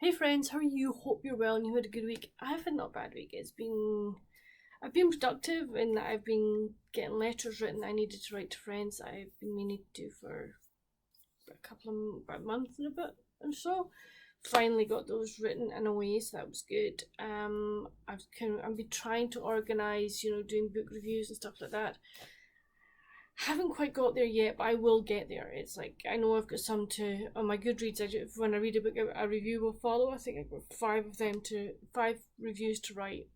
Hey friends, how are you? Hope you're well and you had a good week. I've had not a bad week. I've been productive in that I've been getting letters written that I needed to write to friends that I've been meaning to do for about a month and a bit or so. Finally got those written in a way, so that was good. I've been trying to organise, doing book reviews and stuff like that. Haven't quite got there yet, but I will get there. It's like I know I've got some to on my Goodreads. When I read a book, a review will follow. I think I've got five reviews to write,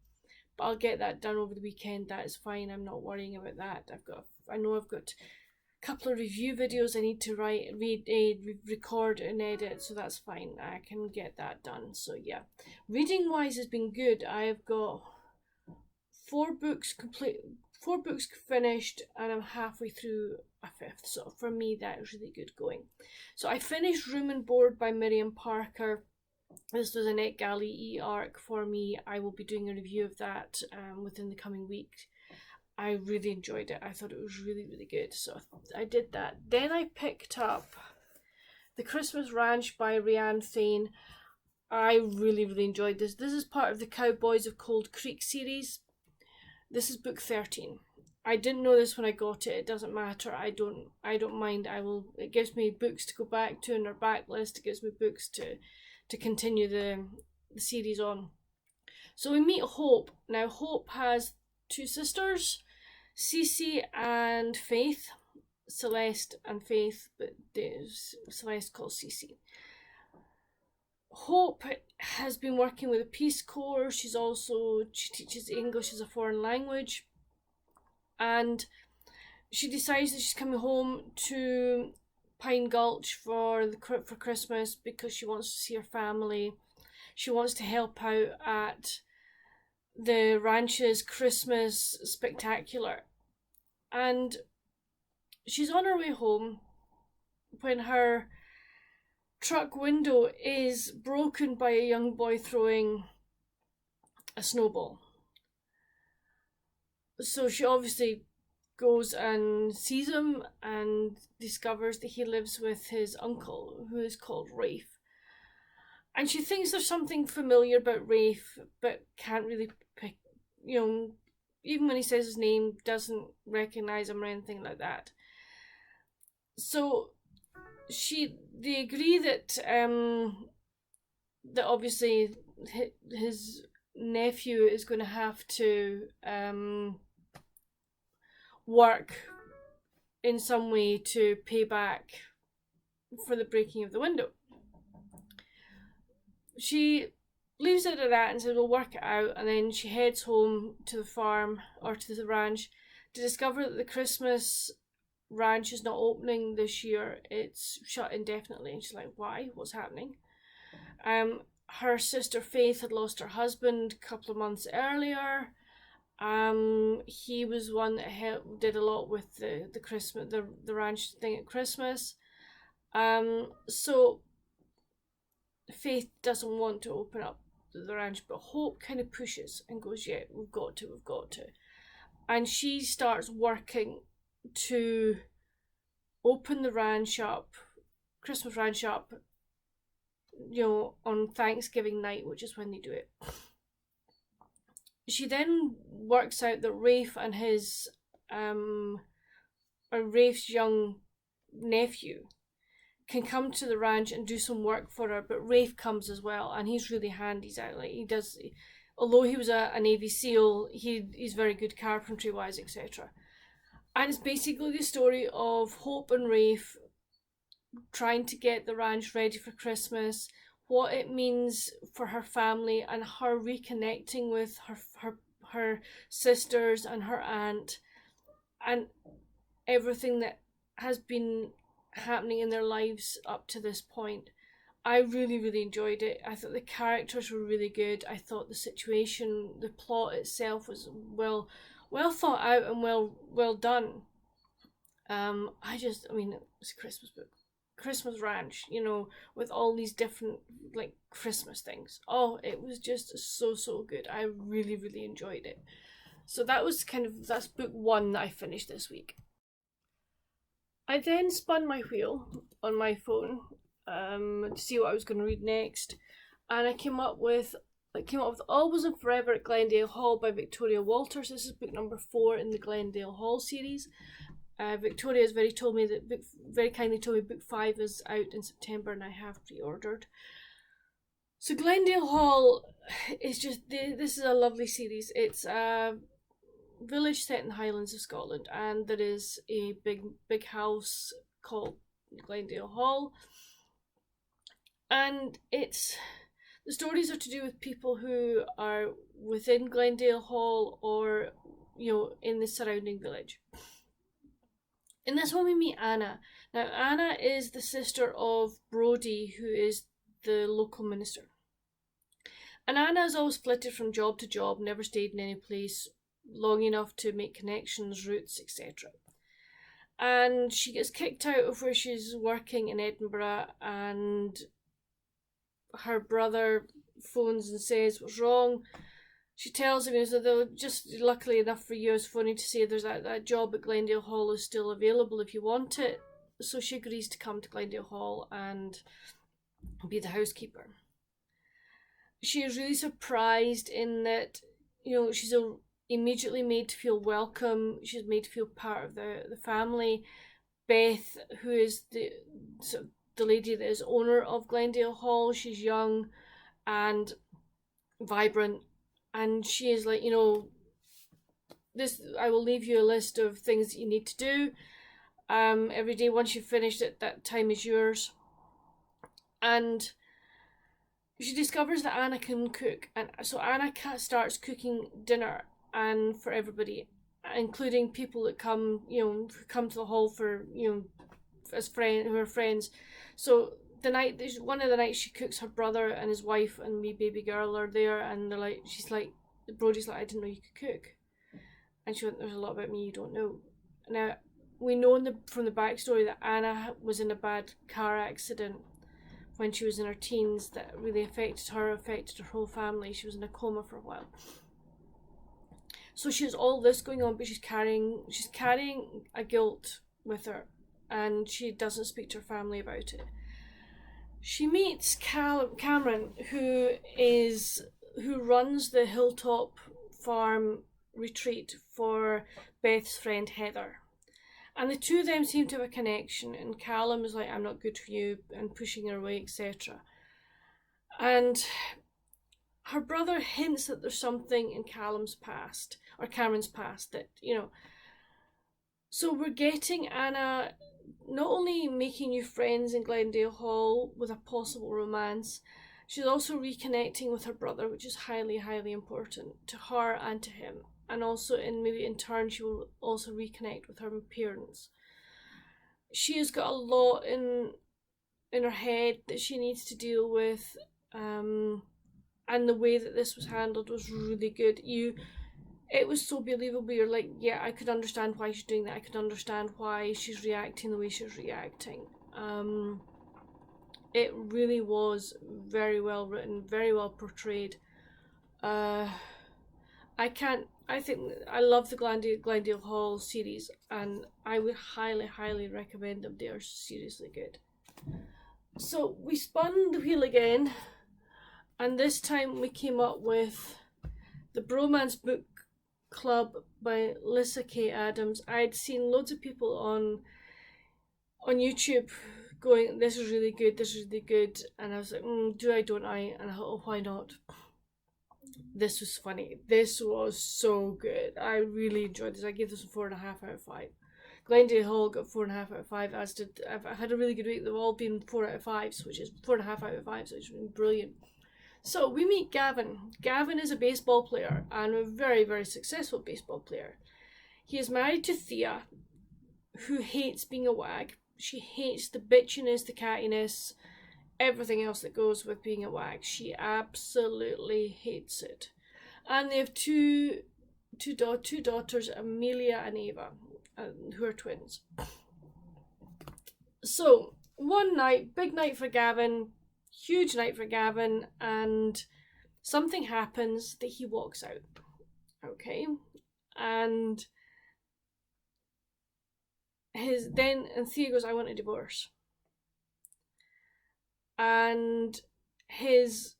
but I'll get that done over the weekend. That is fine. I'm not worrying about that. I know I've got a couple of review videos I need to record and edit, so that's fine. I can get that done. So yeah, reading wise has been good. I've got four books finished, and I'm halfway through a fifth, so for me that is really good going. So I finished Room and Board by Miriam Parker. This was a NetGalley e-arc for me. I will be doing a review of that within the coming week. I really enjoyed it. I thought it was really, really good, so I did that. Then I picked up The Christmas Ranch by RaeAnne Thayne. I really, really enjoyed this. This is part of the Cowboys of Cold Creek series. This is book 13. I didn't know this when I got it. It doesn't matter. I don't mind. It gives me books to go back to in our backlist. It gives me books to continue the series on. So we meet Hope. Now Hope has two sisters, Cece and Faith. Celeste and Faith, but Celeste calls Cece. Hope has been working with the Peace Corps. She teaches English as a foreign language, and she decides that she's coming home to Pine Gulch for Christmas because she wants to see her family. She wants to help out at the ranch's Christmas spectacular, and she's on her way home when her truck window is broken by a young boy throwing a snowball. So she obviously goes and sees him and discovers that he lives with his uncle, who is called Rafe. And she thinks there's something familiar about Rafe, but can't really pick, even when he says his name, doesn't recognize him or anything like that. So they agree that that obviously his nephew is going to have to work in some way to pay back for the breaking of the window. She leaves it at that and says we'll work it out, and then she heads home to the farm or to the ranch to discover that the Christmas ranch is not opening this year. It's shut indefinitely, and she's like, why? What's happening? Her sister Faith had lost her husband a couple of months earlier. He was one that did a lot with the Christmas the ranch thing at Christmas. So Faith doesn't want to open up the ranch, but Hope kind of pushes and goes, yeah, we've got to. And she starts working to open the ranch up, Christmas ranch up, on Thanksgiving night, which is when they do it. She then works out that Rafe and Rafe's young nephew can come to the ranch and do some work for her, but Rafe comes as well, and he's really handy. Although he was a Navy SEAL, he's very good carpentry wise, etc. And it's basically the story of Hope and Rafe trying to get the ranch ready for Christmas, what it means for her family, and her reconnecting with her sisters and her aunt, and everything that has been happening in their lives up to this point. I really, really enjoyed it. I thought the characters were really good. I thought the situation, the plot itself was well thought out and well done. It's a Christmas book. Christmas ranch, with all these different Christmas things. Oh, it was just so good. I really, really enjoyed it. So that's book 1 that I finished this week. I then spun my wheel on my phone to see what I was going to read next, and I came up with Always and Forever at Glendale Hall by Victoria Walters. This is book number 4 in the Glendale Hall series. Victoria has very kindly told me book 5 is out in September, and I have pre-ordered. So Glendale Hall is this is a lovely series. It's a village set in the Highlands of Scotland, and there is a big house called Glendale Hall, and the stories are to do with people who are within Glendale Hall or, in the surrounding village. In this one we meet Anna. Now Anna is the sister of Brodie, who is the local minister. And Anna has always flitted from job to job, never stayed in any place long enough to make connections, routes, etc. And she gets kicked out of where she's working in Edinburgh, and her brother phones and says what's wrong. She tells him that they'll just, luckily enough for you, is phoning to say there's that job at Glendale Hall is still available if you want it. So she agrees to come to Glendale Hall and be the housekeeper. She is really surprised in that, she's immediately made to feel welcome. She's made to feel part of the family. Beth, who is the lady that is owner of Glendale Hall, she's young and vibrant, and she is like, this, I will leave you a list of things that you need to do every day. Once you've finished it, that time is yours. And she discovers that Anna can cook, and so Anna starts cooking dinner and for everybody, including people that come to the hall for, as who are friends. So one of the nights she cooks, her brother and his wife and wee baby girl are there, and Brodie's like, I didn't know you could cook. And she went, there's a lot about me you don't know. Now, we know from the backstory that Anna was in a bad car accident when she was in her teens that really affected her whole family. She was in a coma for a while. So she has all this going on, but she's carrying a guilt with her, and she doesn't speak to her family about it. She meets Cameron, who runs the Hilltop Farm retreat for Beth's friend Heather. And the two of them seem to have a connection, and Callum is like, I'm not good for you, and pushing her away, etc. And her brother hints that there's something in Cameron's past that, So we're getting Anna not only making new friends in Glendale Hall with a possible romance, she's also reconnecting with her brother, which is highly, highly important to her and to him. And also, maybe in turn, she will also reconnect with her parents. She has got a lot in her head that she needs to deal with, and the way that this was handled was really good. It was so believable. You're like, yeah, I could understand why she's doing that. I could understand why she's reacting the way she's reacting. It really was very well written, very well portrayed. I love the Glendale Hall series, and I would highly, highly recommend them. They are seriously good. So we spun the wheel again, and this time we came up with the Bromance book club by Lyssa K. Adams. I'd seen loads of people on YouTube going, this is really good, and I was like, do I, don't I? And I thought, oh, why not? This was funny. This was so good. I really enjoyed this. I gave this a 4.5 out of 5. Glendale Hall got 4.5 out of 5, as did, I've had a really good week. They've all been 4 out of 5s, which is 4.5 out of 5, so it's been brilliant. So we meet Gavin. Gavin is a baseball player, and a very, very successful baseball player. He is married to Thea, who hates being a wag. She hates the bitchiness, the cattiness, everything else that goes with being a wag. She absolutely hates it. And they have two daughters, Amelia and Ava, who are twins. So one night, big night for Gavin, huge night for Gavin, and something happens that he walks out. Okay, and Thea goes, I want a divorce. And his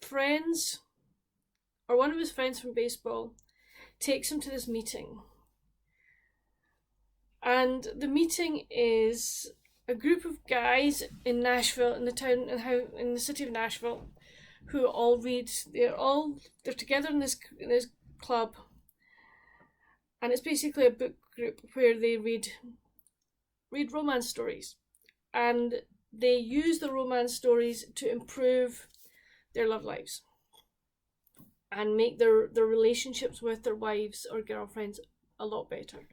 friends, or one of his friends from baseball, takes him to this meeting. And the meeting is a group of guys in Nashville, in the city of Nashville, who all read. They're together in this club, and it's basically a book group where they read romance stories, and they use the romance stories to improve their love lives and make their relationships with their wives or girlfriends a lot better.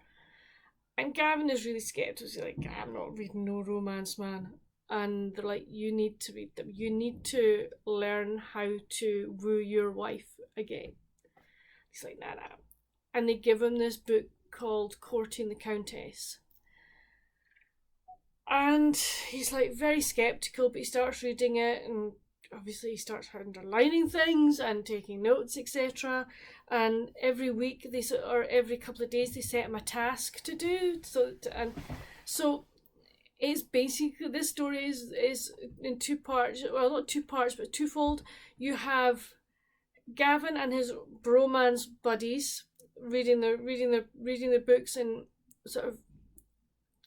And Gavin is really scared. He's like, I'm not reading no romance, man. And they're like, you need to read them. You need to learn how to woo your wife again. He's like, nah. And they give him this book called Courting the Countess. And he's like very skeptical, but he starts reading it, and obviously he starts underlining things and taking notes, etc. And every week or every couple of days they set him a task to do. So it's basically, this story is in two parts. Well, not two parts, but twofold. You have Gavin and his bromance buddies reading their books and sort of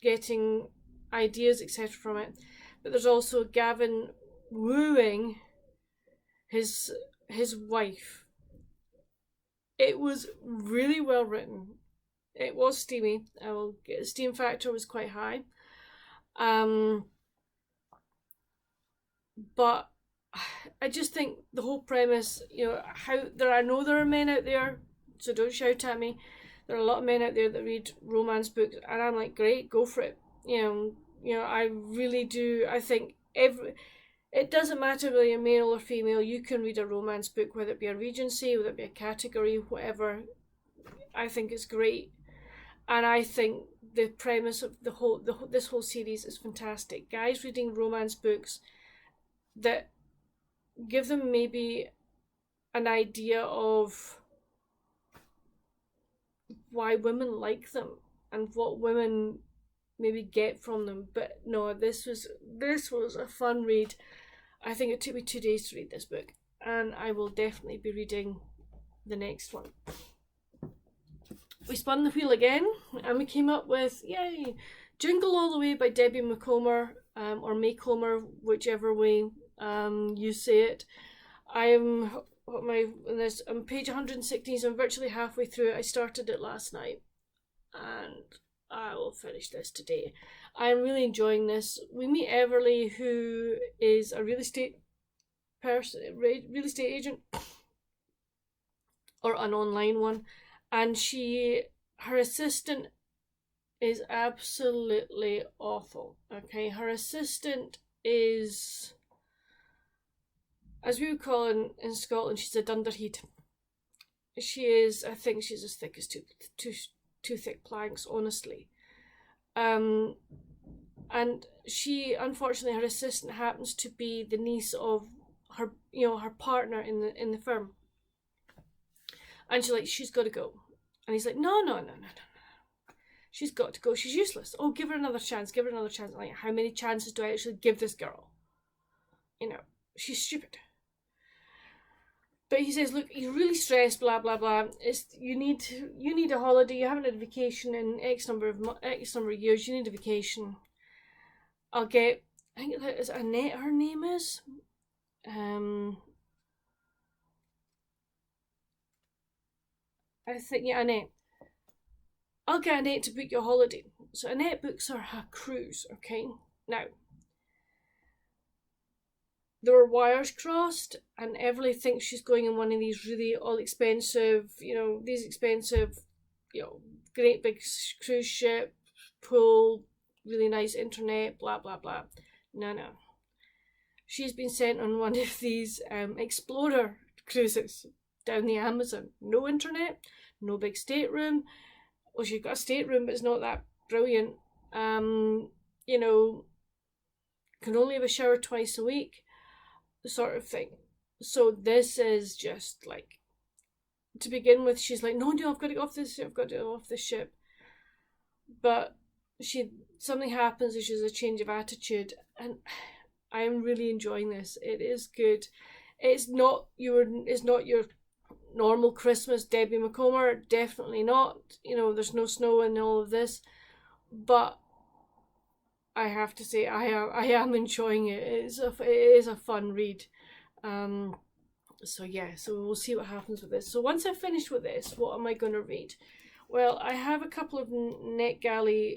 getting ideas, etc. from it. But there's also Gavin wooing his wife. It was really well written. It was steamy. The steam factor was quite high. But I just think the whole premise, I know there are men out there, so don't shout at me. There are a lot of men out there that read romance books, and I'm like, great, go for it. I really do. I think it doesn't matter whether you're male or female, you can read a romance book, whether it be a Regency, whether it be a category, whatever. I think it's great. And I think the premise of this whole series is fantastic. Guys reading romance books that give them maybe an idea of why women like them and what women maybe get from them. But no, this was a fun read. I think it took me 2 days to read this book, and I will definitely be reading the next one. We spun the wheel again, and we came up with, yay, Jingle All the Way by Debbie Macomber, or Macomber, whichever way you say it. I'm on page 116, so I'm virtually halfway through it. I started it last night, and I will finish this today. I'm really enjoying this. We meet Everly, who is a real estate agent, or an online one, and her assistant is absolutely awful. Okay, her assistant is, as we would call in Scotland, she's a dunderhead. She is, I think she's as thick as two thick planks, honestly. And she, unfortunately, her assistant happens to be the niece of her partner in the firm. And she's got to go. And he's like, no. She's got to go. She's useless. Oh, give her another chance. I'm like, how many chances do I actually give this girl? She's stupid. But he says, look, you're really stressed, blah, blah, blah. You need a holiday. You haven't had a vacation in X number of years. You need a vacation. I think that is Annette, her name is. I think, yeah, Annette. I'll get Annette to book your holiday. So Annette books her a cruise, okay? Now, there were wires crossed, and Everly thinks she's going in one of these really all expensive, great big cruise ship, pool, really nice internet, blah, blah, blah. No. She's been sent on one of these explorer cruises down the Amazon. No internet, no big stateroom. Well, she's got a stateroom, but it's not that brilliant. Can only have a shower twice a week, sort of thing. So this is just like, to begin with, she's like, no, I've got to get off this ship. But something happens and she has a change of attitude, and I am really enjoying this. It is good. It's not your normal Christmas Debbie Macomber, definitely not. There's no snow in all of this, but I have to say I am enjoying it. It is a fun read. So we'll see what happens with this. So once I've finished with this, what am I going to read? Well, I have a couple of NetGalley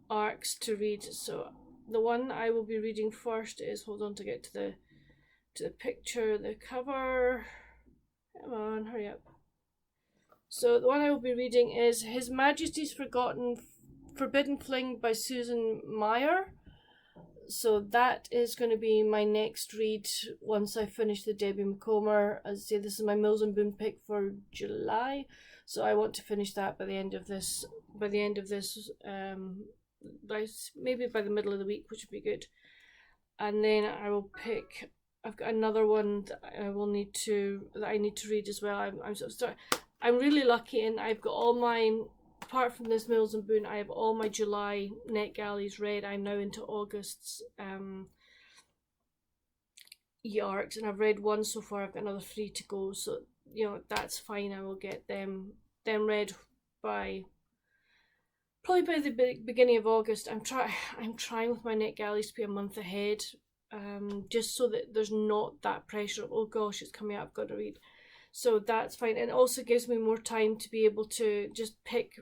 arcs to read. So the one I will be reading first is, hold on to get to the picture, the cover. Come on, hurry up. So the one I will be reading is His Majesty's Forbidden Fling by Susan Meier. So that is going to be my next read once I finish the Debbie Macomber. As I say, this is my Mills and Boon pick for July, so I want to finish that by the end of this. Maybe by the middle of the week, which would be good. And then I will pick. I've got another one that I need to read as well. I'm really lucky, and I've got all my. Apart from this Mills and Boon, I have all my July NetGalleys read. I'm now into August's arcs, and I've read one so far. I've got another 3 to go, so that's fine. I will get them read by the beginning of August. I'm trying with my NetGalleys to be a month ahead, just so that there's not that pressure of, oh gosh, it's coming out, I've got to read. So that's fine, and it also gives me more time to be able to just pick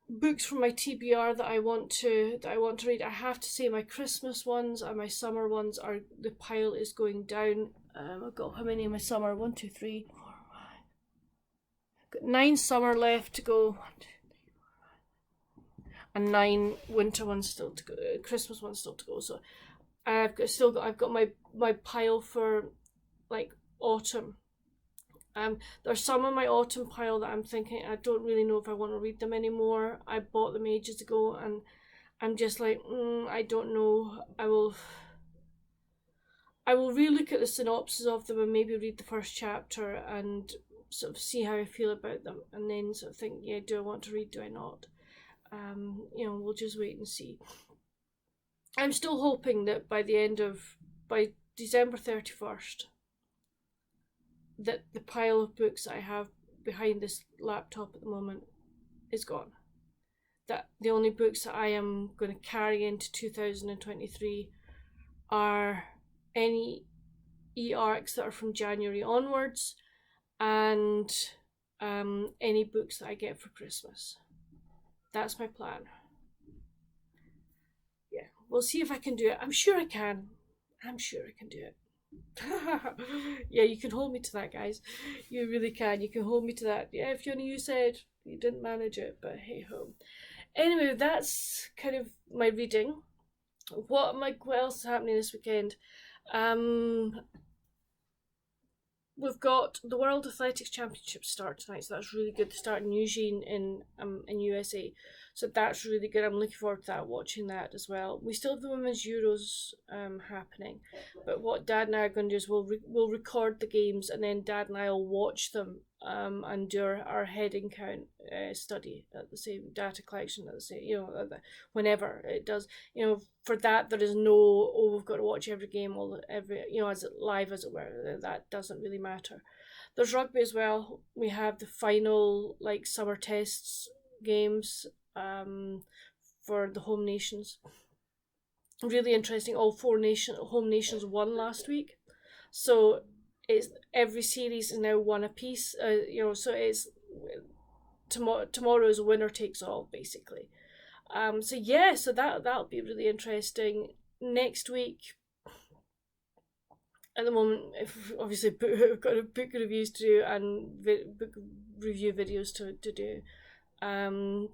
books from my TBR that I want to read. I have to say, my Christmas ones and my summer ones the pile is going down. I've got how many in my summer? 1, 2, 3, 4, 5. I've got 9 summer left to go. 1, 2, 3, 4, 5. And 9 winter ones still to go. Christmas ones still to go. So I've got my pile for like autumn. There's some on my autumn pile that I'm thinking I don't really know if I want to read them anymore. I bought them ages ago, and I'm just like, I don't know. I will relook at the synopsis of them and maybe read the first chapter and sort of see how I feel about them, and then sort of think, yeah, do I want to read? Do I not? We'll just wait and see. I'm still hoping that by December 31st. That the pile of books I have behind this laptop at the moment is gone. That the only books that I am going to carry into 2023 are any e-arcs that are from January onwards, and any books that I get for Christmas. That's my plan. Yeah, we'll see if I can do it. I'm sure I can do it. Yeah, you can hold me to that, guys. You really can. You can hold me to that. Yeah, Fiona, you said you didn't manage it, but hey ho. Anyway, that's kind of my reading. What else is happening this weekend? We've got the World Athletics Championships start tonight, so that's really good. To start in Eugene in USA, so that's really good. I'm looking forward to that, watching that as well. We still have the Women's Euros happening, but what Dad and I are going to do is we'll record the games, and then Dad and I will watch them and do our heading count study at the same data collection at the same, whenever it does. For that there is no, we've got to watch every game as it live, as it were. That doesn't really matter. There's rugby as well. We have the final summer tests games for the home nations. Really interesting. All 4 home nations won last week, so it's every series is now 1 apiece. So it's tomorrow is winner takes all basically. So that'll be really interesting. Next week, at the moment, obviously we've got book reviews to do and book review videos to do.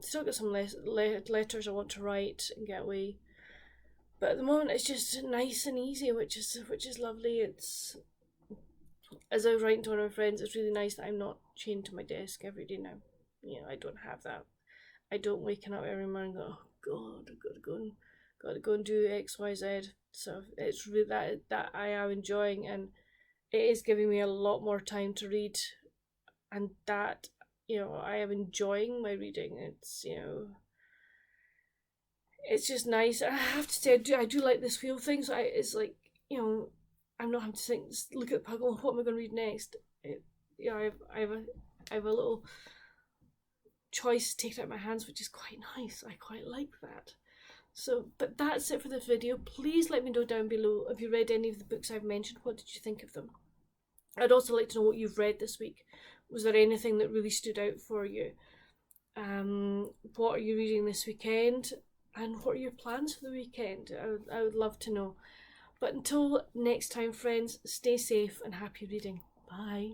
Still got some letters I want to write and get away, but at the moment it's just nice and easy, which is lovely. It's, as I was writing to one of my friends, it's really nice that I'm not chained to my desk every day now. I don't have that. I don't waking up every morning and go, oh God, I've got to go and do X, Y, Z. So it's really that I am enjoying, and it is giving me a lot more time to read, and that I am enjoying my reading. It's just nice. I have to say I do like this wheel thing. So it's like you know, I'm not having to think, look at the pug, what am I going to read next? I have a little choice taken out of my hands, which is quite nice. I quite like that. So, but that's it for this video. Please let me know down below if you read any of the books I've mentioned. What did you think of them? I'd also like to know what you've read this week. Was there anything that really stood out for you? What are you reading this weekend? And what are your plans for the weekend? I would love to know. But until next time, friends, stay safe and happy reading. Bye.